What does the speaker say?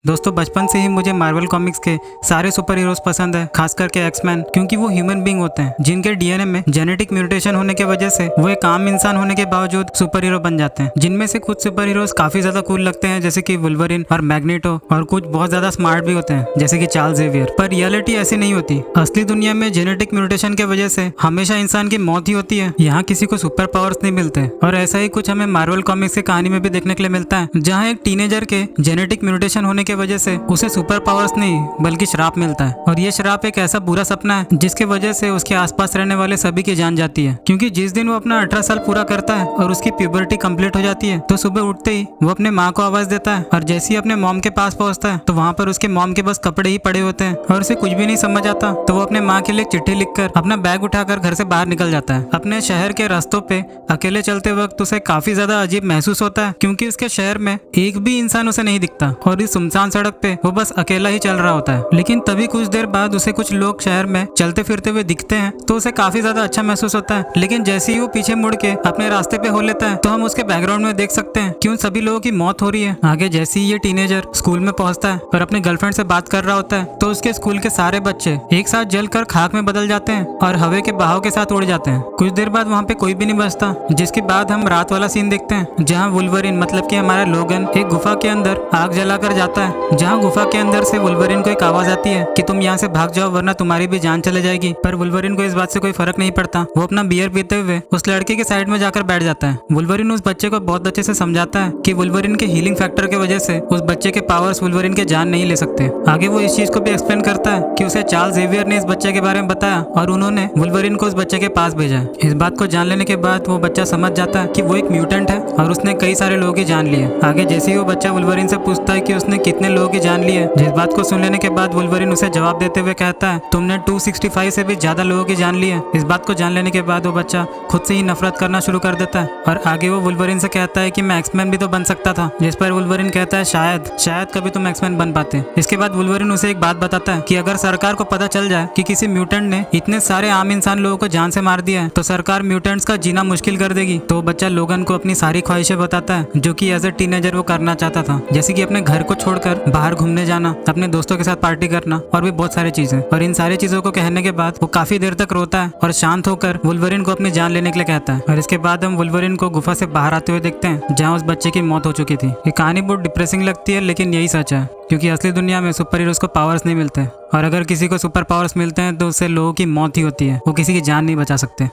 दोस्तों बचपन से ही मुझे मार्वल कॉमिक्स के सारे सुपर हीरोज पसंद है, खास करके एक्समैन, क्योंकि वो ह्यूमन बीइंग होते हैं जिनके डीएनए में जेनेटिक म्यूटेशन होने की वजह से वो एक आम इंसान होने के बावजूद सुपर हीरो बन जाते हैं। जिनमें से कुछ सुपर हीरोज काफी ज्यादा कूल लगते हैं, जैसे कि वुल्वरिन और मैग्नेटो, और कुछ बहुत ज्यादा स्मार्ट भी होते हैं जैसे कि चार्ल्स ज़ेवियर। पर रियलिटी ऐसी नहीं होती। असली दुनिया में जेनेटिक म्यूटेशन की वजह से हमेशा इंसान की मौत ही होती है। यहाँ किसी को सुपर पावर्स नहीं मिलते। और ऐसा ही कुछ हमें मार्वल कॉमिक्स की कहानी में भी देखने के लिए मिलता है, जहाँ एक टीनेजर के जेनेटिक म्यूटेशन होने की वजह से उसे सुपर पावर्स नहीं बल्कि श्राप मिलता है। और ये श्राप एक ऐसा बुरा सपना है जिसके वजह से उसके आसपास रहने वाले सभी की जान जाती है। क्योंकि जिस दिन वो अपना 18 साल पूरा करता है और उसकी प्यूबर्टी कंप्लीट हो जाती है, तो सुबह उठते ही वो अपने माँ को आवाज देता है, और जैसे ही अपने मॉम के पास पहुंचता है तो वहाँ पर उसके मॉम के बस कपड़े ही पड़े होते हैं और उसे कुछ भी नहीं समझ आता। तो वो अपने माँ के लिए चिट्ठी लिखकर अपना बैग उठाकर घर से बाहर निकल जाता है। अपने शहर के रास्तों पे अकेले चलते वक्त उसे काफी ज्यादा अजीब महसूस होता है, क्योंकि उसके शहर में एक भी इंसान उसे नहीं दिखता और इस सुनसान सड़क पे वो बस अकेला ही चल रहा होता है। लेकिन तभी कुछ देर बाद उसे कुछ लोग शहर में चलते फिरते हुए दिखते हैं, तो उसे काफी ज्यादा अच्छा महसूस होता है। लेकिन जैसे ही वो पीछे मुड़ के अपने रास्ते पे हो लेता है, तो हम उसके बैकग्राउंड में देख सकते हैं कि उन सभी लोगों की मौत हो रही है। आगे जैसे ही ये टीनेजर स्कूल में पहुंचता है और अपने गर्लफ्रेंड से बात कर रहा होता है, तो उसके स्कूल के सारे बच्चे एक साथ जलकर खाक में बदल जाते हैं और हवा के बहाव के साथ उड़ जाते हैं। कुछ देर बाद वहाँ पे कोई भी नहीं बचता, जिसके बाद हम रात वाला सीन देखते हैं, जहाँ वुल्वरिन मतलब कि हमारा लोगन एक गुफा के अंदर आग जलाकर जाता है। जहाँ गुफा के अंदर से वुल्वरिन को एक आवाज आती है कि तुम यहाँ से भाग जाओ वरना तुम्हारी भी जान चले जाएगी। पर वुल्वरिन को इस बात से कोई फर्क नहीं पड़ता। वो अपना बियर पीते हुए उस लड़के के साइड में जाकर बैठ जाता है। वुल्वरिन उस बच्चे को बहुत अच्छे से समझाता है कि वुल्वरिन के हीलिंग फैक्टर की वजह से उस बच्चे के पावर्स वुल्वरिन के जान नहीं ले सकते। आगे वो इस चीज को भी एक्सप्लेन करता है कि उसे चार्ल्स ज़ेवियर ने इस बच्चे के बारे में बताया और उन्होंने वुल्वरिन को उस बच्चे के पास भेजा। इस बात को जान लेने के बाद वो बच्चा समझ जाता है कि वो एक म्यूटेंट है और उसने कई सारे लोगों की जान ली है। आगे जैसे ही वो बच्चा वुल्वरिन से पूछता है कि उसने कितने लोगों की जान ली है, जिस बात को सुन लेने के बाद वुल्वरिन उसे जवाब देते हुए कहता है तुमने 265 से भी ज्यादा लोगों की जान ली है। इस बात को जान लेने के बाद वो बच्चा खुद से ही नफरत करना शुरू कर देता है और आगे वो वुल्वरिन से कहता है कि मैं एक्समैन भी तो बन सकता था। जिस पर वुल्वरिन कहता है शायद कभी तुम एक्समैन बन पाते। इसके बाद वुल्वरिन उसे एक बात बताता है कि अगर सरकार को पता चल जाए कि किसी म्यूटेंट ने इतने सारे आम इंसान लोगों को जान से मार दिया है, तो सरकार म्यूटेंट्स का जीना मुश्किल कर देगी। तो बच्चा लोगन को अपनी सारी ख्वाहिशें बताता है जो कि एज ए टीनेजर वो करना चाहता था, जैसे कि अपने घर को छोड़कर बाहर घूमने जाना, अपने दोस्तों के साथ पार्टी करना और भी बहुत सारी चीजें। और इन सारी चीजों को कहने के बाद वो काफी देर तक रोता है और शांत होकर वुल्वरिन को अपनी जान लेने के लिए कहता है। और इसके बाद हम वुल्वरिन को गुफा से बाहर आते हुए देखते हैं, जहाँ उस बच्चे की मौत हो चुकी थी। ये कहानी बहुत डिप्रेसिंग लगती है, लेकिन यही सच है, क्योंकि असली दुनिया में सुपर हीरोज को पावर्स नहीं मिलते, और अगर किसी को सुपर पावर्स मिलते हैं तो उससे लोगों की मौत ही होती है, वो किसी की जान नहीं बचा सकते।